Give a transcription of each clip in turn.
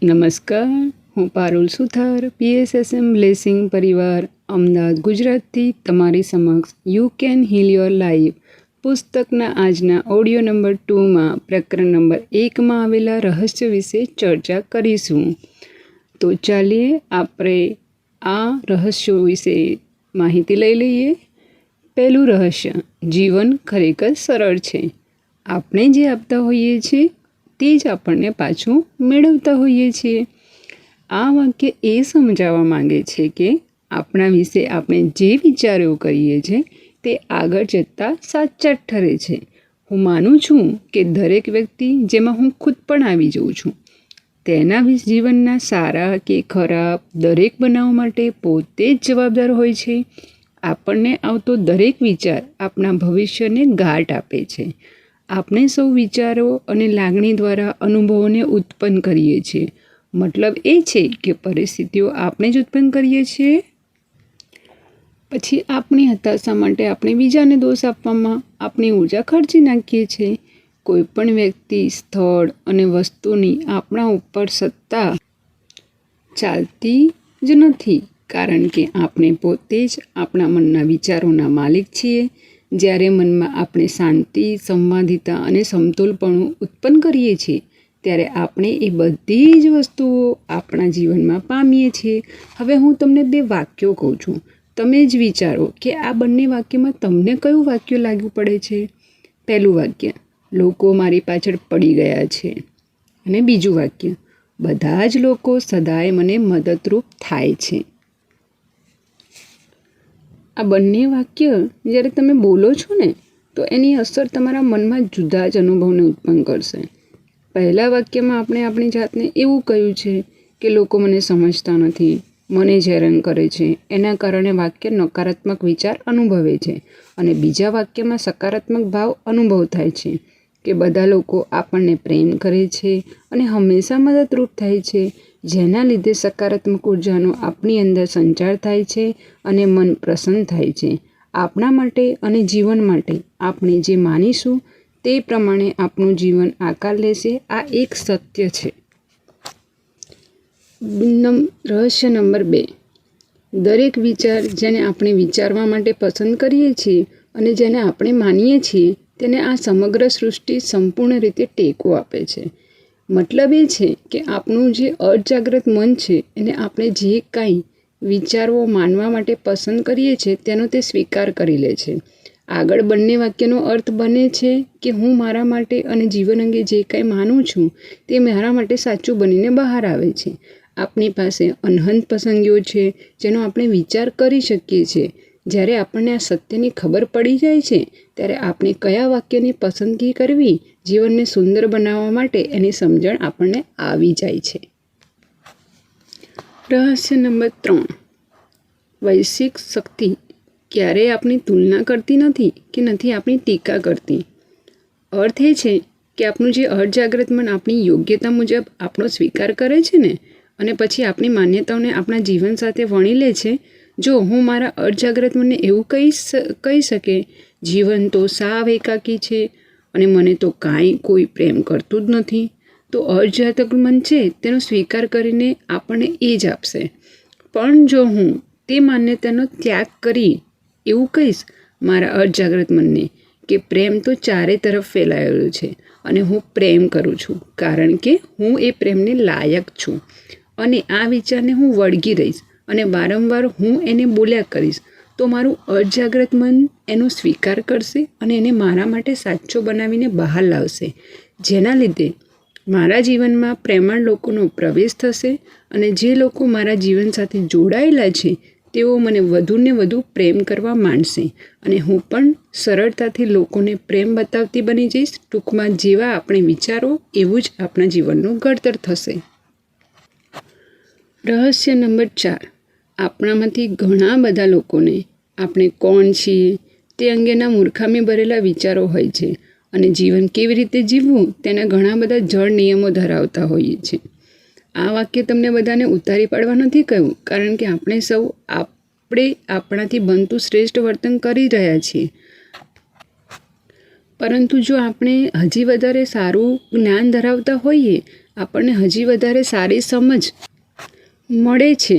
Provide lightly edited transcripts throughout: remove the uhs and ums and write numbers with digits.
નમસ્કાર, હું પારુલ સુથાર, PSSM blessing પરિવાર, અમદાવાદ, ગુજરાતથી તમારી સમક્ષ you can heel your life પુસ્તકના આજના ઓડિયો નંબર 2માં પ્રકરણ નંબર 1માં આવેલા રહસ્ય વિશે ચર્ચા કરીશું. તો ચાલીએ આપણે આ રહસ્યો વિશે માહિતી લઈ લઈએ. પહેલું રહસ્ય: જીવન ખરેખર સરળ છે. આપણે જે આપતા હોઈએ છીએ તે જ આપણને પાછું મેળવતા હોઈએ છીએ. આ વાક્ય એ સમજાવવા માંગે છે કે આપણા વિશે આપણે જે વિચારો કરીએ છીએ તે આગળ જતાં સાચા જ ઠરે છે. હું માનું છું કે દરેક વ્યક્તિ, જેમાં હું ખુદ પણ આવી જાઉં છું, તેના જીવનના સારા કે ખરાબ દરેક બનાવ માટે પોતે જ જવાબદાર હોય છે. આપણને આવતો દરેક વિચાર આપણા ભવિષ્યને ગાંઠ આપે છે. આપણે સૌ વિચારો અને લાગણી દ્વારા અનુભવોને ઉત્પન્ન કરીએ છીએ. મતલબ એ છે કે પરિસ્થિતિઓ આપણે જ ઉત્પન્ન કરીએ છીએ. પછી આપણી હતાશા માટે આપણે બીજાને દોષ આપવામાં આપણી ઉર્જા ખર્ચી નાખીએ છીએ. કોઈ પણ વ્યક્તિ, સ્થળ અને વસ્તુની આપણા ઉપર સત્તા ચાલતી જ નથી, કારણ કે આપણે પોતે જ આપણા મનના વિચારોના માલિક છીએ. જ્યારે મનમાં આપણે શાંતિ, સંવાદિતા અને સમતોલપણું ઉત્પન્ન કરીએ છીએ ત્યારે આપણે એ બધી જ વસ્તુઓ આપણા જીવનમાં પામીએ છીએ. હવે હું તમને 2 વાક્યો કહું છું, તમે જ વિચારો કે આ બંને વાક્યમાં તમને કયું વાક્ય લાગુ પડે છે. પહેલું વાક્ય: લોકો મારી પાછળ પડી ગયા છે. અને બીજું વાક્ય: બધા જ લોકો સદાય મને મદદરૂપ થાય છે. આ બંને વાક્ય જ્યારે તમે બોલો છો ને, તો એની અસર તમારા મનમાં જુદા જ અનુભવને ઉત્પન્ન કરશે. પહેલા વાક્યમાં આપણે આપણી જાતને એવું કહ્યું છે કે લોકો મને સમજતા નથી, મને જ હેરાન કરે છે. એના કારણે વાક્ય નકારાત્મક વિચાર અનુભવે છે. અને બીજા વાક્યમાં સકારાત્મક ભાવ અનુભવ થાય છે કે બધા લોકો આપણને પ્રેમ કરે છે અને હંમેશા મદદરૂપ થાય છે, જેના લીધે સકારાત્મક ઉર્જાનો આપણી અંદર સંચાર થાય છે અને મન પ્રસન્ન થાય છે. આપણા માટે અને જીવન માટે આપણે જે માનીશું તે પ્રમાણે આપણું જીવન આકાર લેશે. આ એક સત્ય છે. રહસ્ય નંબર 2: દરેક વિચાર જેને આપણે વિચારવા માટે પસંદ કરીએ છીએ અને જેને આપણે માનીએ છીએ તેને આ સમગ્ર સૃષ્ટિ સંપૂર્ણ રીતે ટેકો આપે છે. મતલબ એ છે કે આપણું જે અર્ધજાગ્રત મન છે એને આપણે જે કાંઈ વિચારવો માનવા માટે પસંદ કરીએ છીએ તેનો તે સ્વીકાર કરી લે છે. આગળ બંને વાક્યનો અર્થ બને છે કે હું મારા માટે અને જીવન અંગે જે કાંઈ માનું છું તે મારા માટે સાચું બનીને બહાર આવે છે. આપણી પાસે અનહદ પસંદગીઓ છે જેનો આપણે વિચાર કરી શકીએ છીએ. જ્યારે આપણને આ સત્યની ખબર પડી જાય છે ત્યારે આપણે કયા વાક્યની પસંદગી કરવી જીવનને સુંદર બનાવવા માટે એની સમજણ આપણને આવી જાય છે. રહસ્ય નંબર 3: વૈશ્વિક શક્તિ ક્યારેય આપણી તુલના કરતી નથી કે નથી આપણી ટીકા કરતી. અર્થ એ છે કે આપણું જે અર્ધજાગ્રત મન આપણી યોગ્યતા મુજબ આપણો સ્વીકાર કરે છે ને, અને પછી આપણી માન્યતાઓને આપણા જીવન સાથે વણી લે છે. જો હું મારા અર્ધજાગ્રત મનને એવું કહી શકે, જીવન તો સાવ એકાકી છે અને મને તો કોઈ પ્રેમ કરતું જ નથી, તો અર્ધજાગ્રત મન છે તેનો સ્વીકાર કરીને આપણને એ જ આપશે. પણ જો હું તે માન્યતાનો ત્યાગ કરી એવું કહીશ મારા અર્ધજાગ્રત મનને કે પ્રેમ તો ચારે તરફ ફેલાયેલો છે અને હું પ્રેમ કરું છું કારણ કે હું એ પ્રેમને લાયક છું, અને આ વિચારને હું વળગી રહીશ અને વારંવાર હું એને બોલ્યા કરીશ, તો મારું અર્ધજાગ્રત મન એનો સ્વીકાર કરશે અને એને મારા માટે સાચો બનાવીને બહાર લાવશે, જેના લીધે મારા જીવનમાં પ્રેમાળ લોકોનો પ્રવેશ થશે. અને જે લોકો મારા જીવન સાથે જોડાયેલા છે તેઓ મને વધુને વધુ પ્રેમ કરવા માંડશે અને હું પણ સરળતાથી લોકોને પ્રેમ બતાવતી બની જઈશ. ટૂંકમાં જેવા આપણે વિચારો એવું જ આપણા જીવનનું ઘડતર થશે. રહસ્ય નંબર 4: આપણામાંથી ઘણા બધા લોકોને આપણે કોણ છીએ તે અંગેના મૂર્ખામી ભરેલા વિચારો હોય છે અને જીવન કેવી રીતે જીવવું તેના ઘણા બધા જળ નિયમો ધરાવતા હોઈએ છીએ. આ વાક્ય તમને બધાને ઉતારી પાડવા નથી કહ્યું, કારણ કે આપણે સૌ આપણાથી બનતું શ્રેષ્ઠ વર્તન કરી રહ્યા છીએ. પરંતુ જો આપણે હજી વધારે સારું જ્ઞાન ધરાવતા હોઈએ આપણને હજી વધારે સારી સમજ મળે છે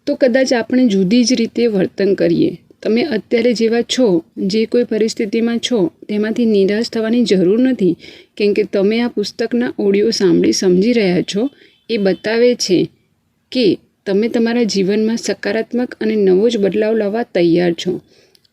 તો કદાચ આપણે જુદી જ રીતે વર્તન કરીએ. તમે અત્યારે જેવા છો, જે કોઈ પરિસ્થિતિમાં છો, તેમાંથી નિરાશ થવાની જરૂર નથી, કેમ કે તમે આ પુસ્તકના ઓડિયો સાંભળી સમજી રહ્યા છો. એ બતાવે છે કે તમે તમારા જીવનમાં સકારાત્મક અને નવો જ બદલાવ લાવવા તૈયાર છો.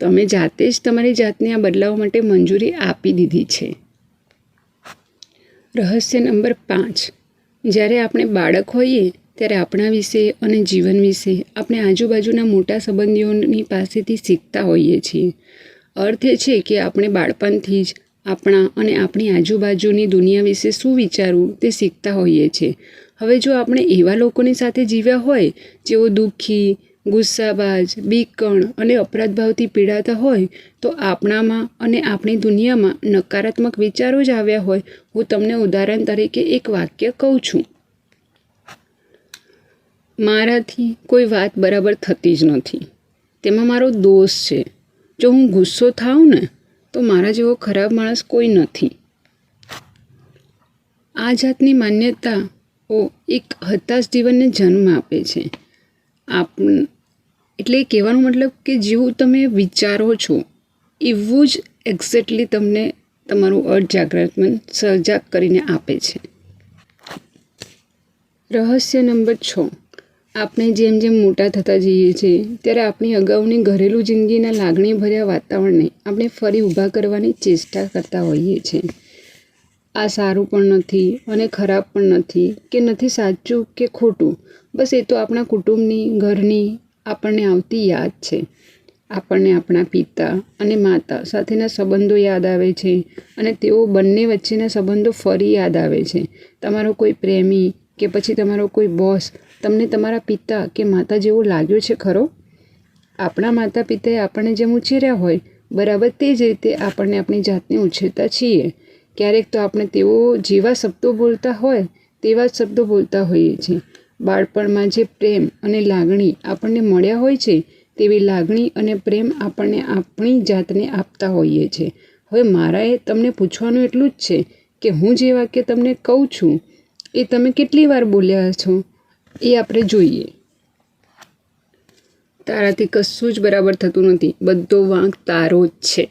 તમે જાતે જ તમારી જાતને આ બદલાવ માટે મંજૂરી આપી દીધી છે. રહસ્ય નંબર 5. જ્યારે આપણે બાળક હોઈએ ત્યારે આપણા વિશે અને જીવન વિશે આપણે આજુબાજુના મોટા સંબંધીઓની પાસેથી શીખતા હોઈએ છીએ. અર્થ એ છે કે આપણે બાળપણથી જ આપણા અને આપણી આજુબાજુની દુનિયા વિશે શું વિચારવું તે શીખતા હોઈએ છીએ. હવે જો આપણે એવા લોકોની સાથે જીવ્યા હોય જેઓ દુઃખી, ગુસ્સાબાજ, બીકણ અને અપરાધભાવથી પીડાતા હોય તો આપણામાં અને આપણી દુનિયામાં નકારાત્મક વિચારો જ આવ્યા હોય. હું તમને ઉદાહરણ તરીકે એક વાક્ય કહું છું. મારાથી કોઈ વાત બરાબર થતી જ નથી. તેમાં મારો દોષ છે. જો હું ગુસ્સો થાઉં ને તો મારા જેવો ખરાબ માણસ કોઈ નથી. આ જાતની માન્યતાઓ એક હતાશ જીવનને જન્મ આપે છે. એટલે કહેવાનો મતલબ કે જેવું તમે વિચારો છો એવું જ એક્ઝેક્ટલી તમને તમારું અર્ધજાગ્રત મન સજાગ કરીને આપે છે. રહસ્ય નંબર 6. આપણે જેમ જેમ મોટા થતા જઈએ છીએ ત્યારે આપણી અગાઉની ઘરેલું જિંદગીના લાગણીભર્યા વાતાવરણને આપણે ફરી ઊભા કરવાની ચેષ્ટા કરતા હોઈએ છીએ. આ સારું પણ નથી અને ખરાબ પણ નથી, કે નથી સાચું કે ખોટું. બસ એ તો આપણા કુટુંબની, ઘરની આપણને આવતી યાદ છે. આપણને આપણા પિતા અને માતા સાથેના સંબંધો યાદ આવે છે અને તેઓ બંને વચ્ચેના સંબંધો ફરી યાદ આવે છે. તમારો કોઈ પ્રેમી કે પછી તમારો કોઈ બોસ તમને તમારા પિતા કે માતા જેવો લાગ્યો છે ખરો? આપણા માતા પિતાએ આપણને જેમ ઉછેર્યા હોય બરાબર તે જ રીતે આપણને આપણી જાતને ઉછેરતા છીએ. ક્યારેક તો આપણે તેઓ જેવા શબ્દો બોલતા હોય તેવા જ શબ્દો બોલતા હોઈએ છીએ. બાળપણમાં જે પ્રેમ અને લાગણી આપણને મળ્યા હોય છે તેવી લાગણી અને પ્રેમ આપણને આપણી જાતને આપતા હોઈએ છીએ. હવે મારાએ તમને પૂછવાનું એટલું જ છે કે હું જે વાક્ય તમને કહું છું એ તમે કેટલી વાર બોલ્યા છો એ આપણે જોઈએ. તારાથી કશું જ બરાબર થતું નથી, બધો વાંક તારો જ છે.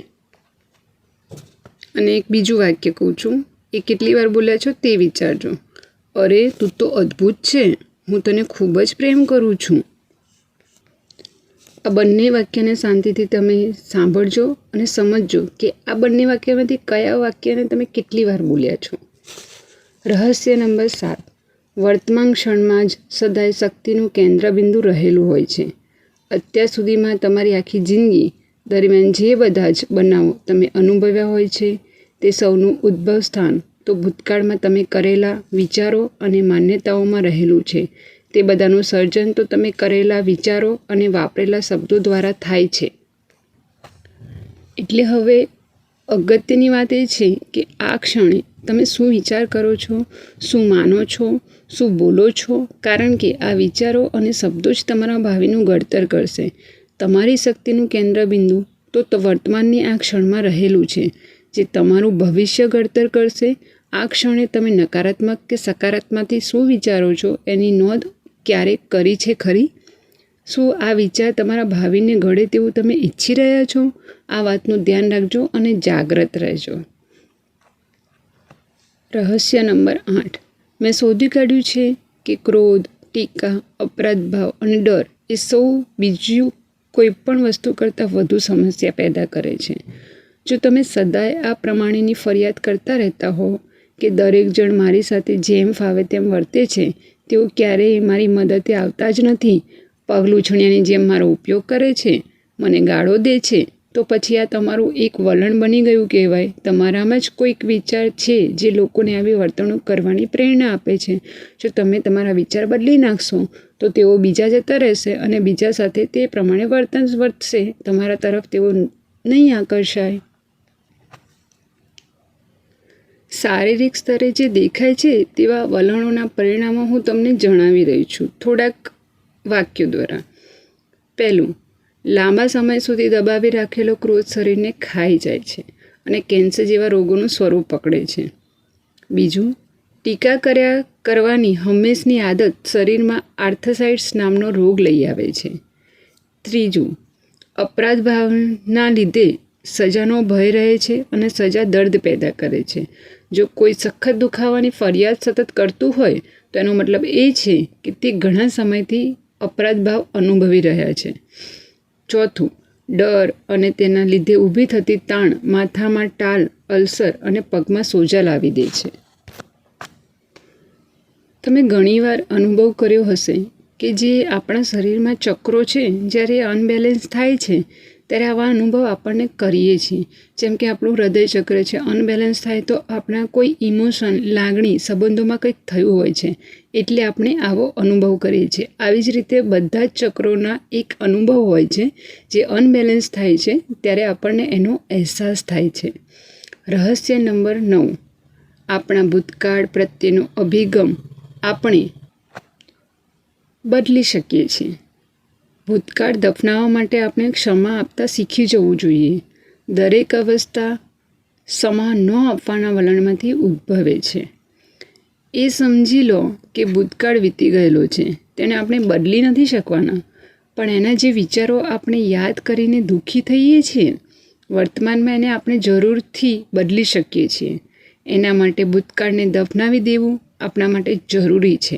અને એક બીજું વાક્ય કહું છું, એ કેટલી વાર બોલ્યા છો તે વિચારજો. અરે તું તો અદ્ભુત છે, હું તને ખૂબ જ પ્રેમ કરું છું. આ બંને વાક્યને શાંતિથી તમે સાંભળજો અને સમજજો કે આ બંને વાક્યમાંથી કયા વાક્યને તમે કેટલી વાર બોલ્યા છો. રહસ્ય નંબર 7. વર્તમાન ક્ષણમાં જ સદાય શક્તિનું કેન્દ્રબિંદુ રહેલું હોય છે. અત્યાર સુધીમાં તમારી આખી જિંદગી દરમિયાન જે બધા જ બનાવો તમે અનુભવ્યા હોય છે તે સૌનું ઉદ્ભવ સ્થાન તો ભૂતકાળમાં તમે કરેલા વિચારો અને માન્યતાઓમાં રહેલું છે. તે બધાનું સર્જન તો તમે કરેલા વિચારો અને વાપરેલા શબ્દો દ્વારા થાય છે. એટલે હવે અગત્યની વાત એ છે કે આ ક્ષણે તમે શું વિચાર કરો છો, શું માનો છો, શું બોલો છો, કારણ કે આ વિચારો અને શબ્દો જ તમારા ભાવિનું ઘડતર કરશે. તમારી શક્તિનું કેન્દ્રબિંદુ તો વર્તમાનની આ ક્ષણમાં રહેલું છે જે તમારું ભવિષ્ય ઘડતર કરશે. આ ક્ષણે તમે નકારાત્મક કે સકારાત્મકથી શું વિચારો છો એની નોંધ ક્યારેક કરી છે ખરી? શું આ વિચાર તમારા ભાવિને ઘડે તેવું તમે ઈચ્છી રહ્યા છો? આ વાતનું ધ્યાન રાખજો અને જાગ્રત રહેજો. રહસ્ય નંબર 8. મેં શોધી કાઢ્યું છે કે ક્રોધ, ટીકા, અપરાધભાવ અને ડર એ સૌ બીજું કોઈ પણ વસ્તુ કરતાં વધુ સમસ્યા પેદા કરે છે. જો તમે સદાય આ પ્રમાણેની ફરિયાદ કરતા રહેતા હો કે દરેક જણ મારી સાથે જેમ ફાવે તેમ વર્તે છે, તેઓ ક્યારેય મારી મદદે આવતા જ નથી, પગલું છણિયાની જેમ મારો ઉપયોગ કરે છે, મને ગાળો દે છે, તો પછી આ તમારું એક વલણ બની ગયું કહેવાય. તમારામાં જ કોઈક વિચાર છે જે લોકોને આવી વર્તણૂક કરવાની પ્રેરણા આપે છે. જો તમે તમારા વિચાર બદલી નાખશો તો તેઓ બીજા જતા રહેશે અને બીજા સાથે તે પ્રમાણે વર્તશે. તમારા તરફ તેઓ નહીં આકર્ષાય. શારીરિક સ્તરે જે દેખાય છે તેવા વલણોના પરિણામો હું તમને જણાવી રહી છું થોડાક વાક્યો દ્વારા. પહેલું, લાંબા સમય સુધી દબાવી રાખેલો ક્રોધ શરીરને ખાઈ જાય છે અને કેન્સર જેવા રોગોનું સ્વરૂપ પકડે છે. બીજું, ટીકા કરવાની હંમેશની આદત શરીરમાં આર્થસાઇટ્સ નામનો રોગ લઈ આવે છે. ત્રીજું, અપરાધ ભાવના લીધે સજાનો ભય રહે છે અને સજા દર્દ પેદા કરે છે. જો કોઈ સખત દુખાવાની ફરિયાદ સતત કરતું હોય તો એનો મતલબ એ છે કે તે ઘણા સમયથી અપરાધ ભાવ અનુભવી રહ્યા છે. ચોથું, ડર અને તેના લીધે ઊભી થતી તાણ માથામાં ટાલ, અલ્સર અને પગમાં સોજા લાવી દે છે. તમે ઘણીવાર અનુભવ કર્યો હશે કે જે આપણા શરીરમાં ચક્રો છે, જ્યારે અનબેલેન્સ થાય છે ત્યારે આવા અનુભવ આપણને કરીએ છીએ. જેમ કે આપણું હૃદય ચક્ર છે, અનબેલેન્સ થાય તો આપણા કોઈ ઇમોશન, લાગણી, સંબંધોમાં કંઈક થયું હોય છે એટલે આપણે આવો અનુભવ કરીએ છીએ. આવી જ રીતે બધા જ ચક્રોના એક અનુભવ હોય છે. જે અનબેલેન્સ થાય છે ત્યારે આપણને એનો અહેસાસ થાય છે. રહસ્ય નંબર 9, આપણા ભૂતકાળ પ્રત્યેનો અભિગમ આપણે બદલી શકીએ છીએ. ભૂતકાળ દફનાવવા માટે આપણે ક્ષમા આપતા શીખી જવું જોઈએ. દરેક અવસ્થા ક્ષમા ન આપવાના વલણમાંથી ઉદ્ભવે છે. એ સમજી લો કે ભૂતકાળ વીતી ગયેલો છે, તેને આપણે બદલી નથી શકવાના, પણ એના જે વિચારો આપણે યાદ કરીને દુઃખી થઈએ છીએ, વર્તમાનમાં એને આપણે જરૂરથી બદલી શકીએ છીએ. એના માટે ભૂતકાળને દફનાવી દેવું આપણા માટે જરૂરી છે.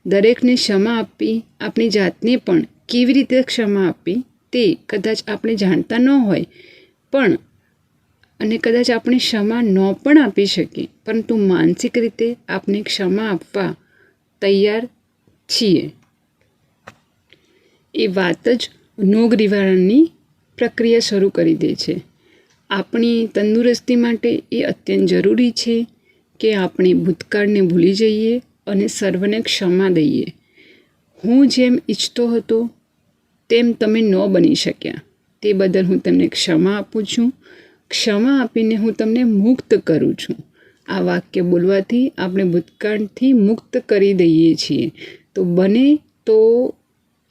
દરેકને ક્ષમા આપવી, આપણી જાતને પણ કેવી રીતે ક્ષમા આપવી તે કદાચ આપણે જાણતા ન હોય અને કદાચ આપણે ક્ષમા ન પણ આપી શકીએ, પરંતુ માનસિક રીતે આપણે ક્ષમા આપવા તૈયાર છીએ. એ વાત જ રોગ નિવારણની પ્રક્રિયા શરૂ કરી દે છે. આપણી તંદુરસ્તી માટે એ અત્યંત જરૂરી છે કે આપણે ભૂતકાળને ભૂલી જઈએ અને સર્વને ક્ષમા દઈએ. હું જેમ ઈચ્છતો હતો તેમ તમે ન બની શક્યા, તે બદલ હું તમને ક્ષમા આપું છું. ક્ષમા આપીને હું તમને મુક્ત કરું છું. આ વાક્ય બોલવાથી આપણે ભૂતકાળથી મુક્ત કરી દઈએ છીએ. તો બને તો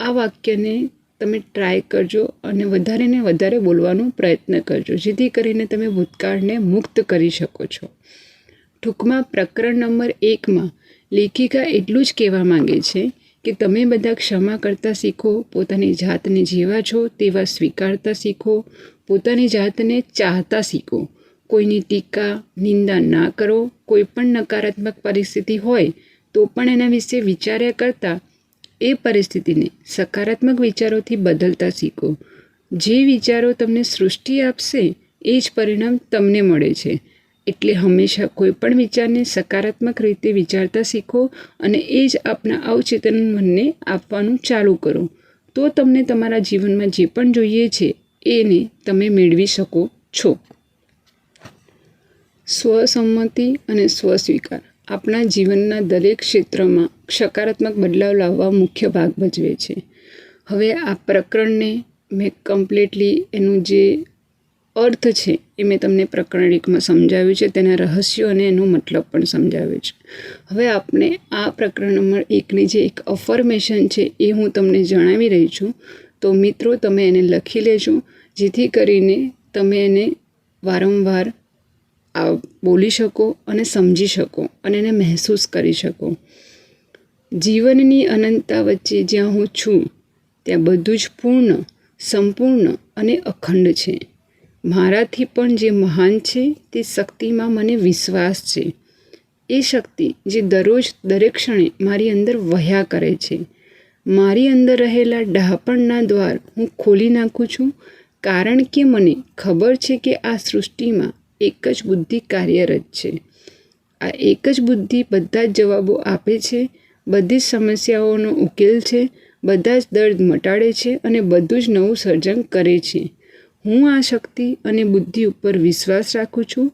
આ વાક્યને તમે ટ્રાય કરજો અને વધારે ને વધારે બોલવાનો પ્રયત્ન કરજો, જેથી કરીને તમે ભૂતકાળને મુક્ત કરી શકો છો. ટૂંકમાં પ્રકરણ નંબર 1માં લેખિકા એટલું જ કહેવા માંગે છે કે તમે બધા ક્ષમા કરતા શીખો, પોતાની જાતને જેવા છો તેવા સ્વીકારતા શીખો, પોતાની જાતને ચાહતા શીખો. કોઈની ટીકા, નિંદા ના કરો. કોઈ પણ નકારાત્મક પરિસ્થિતિ હોય તો પણ એના વિશે વિચાર્યા કરતાં એ પરિસ્થિતિને સકારાત્મક વિચારોથી બદલતા શીખો. જે વિચારો તમને સૃષ્ટિ આપશે એ જ પરિણામ તમને મળે છે. એટલે હંમેશા કોઈ પણ વિચારને સકારાત્મક રીતે વિચારતા શીખો અને એ જ આપના અવચેતન મનને આપવાનું ચાલુ કરો. તો તમને તમારા જીવનમાં જે પણ જોઈએ છે એને તમે મેળવી શકો છો. સ્વસંમતિ અને સ્વસ્વીકાર આપણા જીવનના દરેક ક્ષેત્રમાં સકારાત્મક બદલાવ લાવવા મુખ્ય ભાગ ભજવે છે. હવે આ પ્રકરણને મેં કમ્પ્લીટલી એનું જે અર્થ છે એ મેં તમને પ્રકરણ 1માં સમજાવ્યું છે, તેના રહસ્યો અને એનો મતલબ પણ સમજાવ્યો છે. હવે આપણે આ પ્રકરણ નંબર 1ની જે એક અફર્મેશન છે એ હું તમને જણાવી રહી છું. તો મિત્રો તમે એને લખી લેજો, જેથી કરીને તમે એને વારંવાર બોલી શકો અને સમજી શકો અને એને મહેસૂસ કરી શકો. જીવનની અનંતતા વચ્ચે જ્યાં હું છું ત્યાં બધું જ પૂર્ણ, સંપૂર્ણ અને અખંડ છે. મારાથી પણ જે મહાન છે તે શક્તિમાં મને વિશ્વાસ છે. એ શક્તિ જે દરરોજ દરેક ક્ષણે મારી અંદર વહ્યા કરે છે. મારી અંદર રહેલા ડહાપણના દ્વાર હું ખોલી નાખું છું, કારણ કે મને ખબર છે કે આ સૃષ્ટિમાં એક જ બુદ્ધિ કાર્યરત છે. આ એક જ બુદ્ધિ બધા જ જવાબો આપે છે, બધી જ સમસ્યાઓનો ઉકેલ છે, બધા જ દર્દ મટાડે છે અને બધું જ નવું સર્જન કરે છે. હું આ શક્તિ અને બુદ્ધિ ઉપર વિશ્વાસ રાખું છું,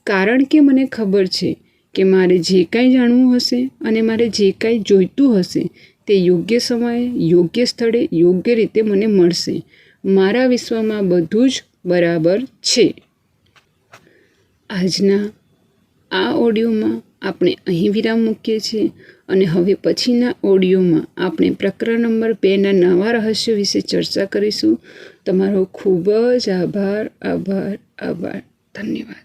કારણ કે મને ખબર છે કે મારે જે કાંઈ જાણવું હશે અને મારે જે કાંઈ જોઈતું હશે તે યોગ્ય સમયે, યોગ્ય સ્થળે, યોગ્ય રીતે મને મળશે. મારા વિશ્વમાં બધું જ બરાબર છે. આજના આ ઓડિયોમાં આપણે અહીં વિરામ મૂકીએ છીએ અને હવે પછીના ઓડિયોમાં આપણે પ્રકરણ નંબર 2ના નવા રહસ્યો વિશે ચર્ચા કરીશું. તમારો ખૂબ જ આભાર. ધન્યવાદ.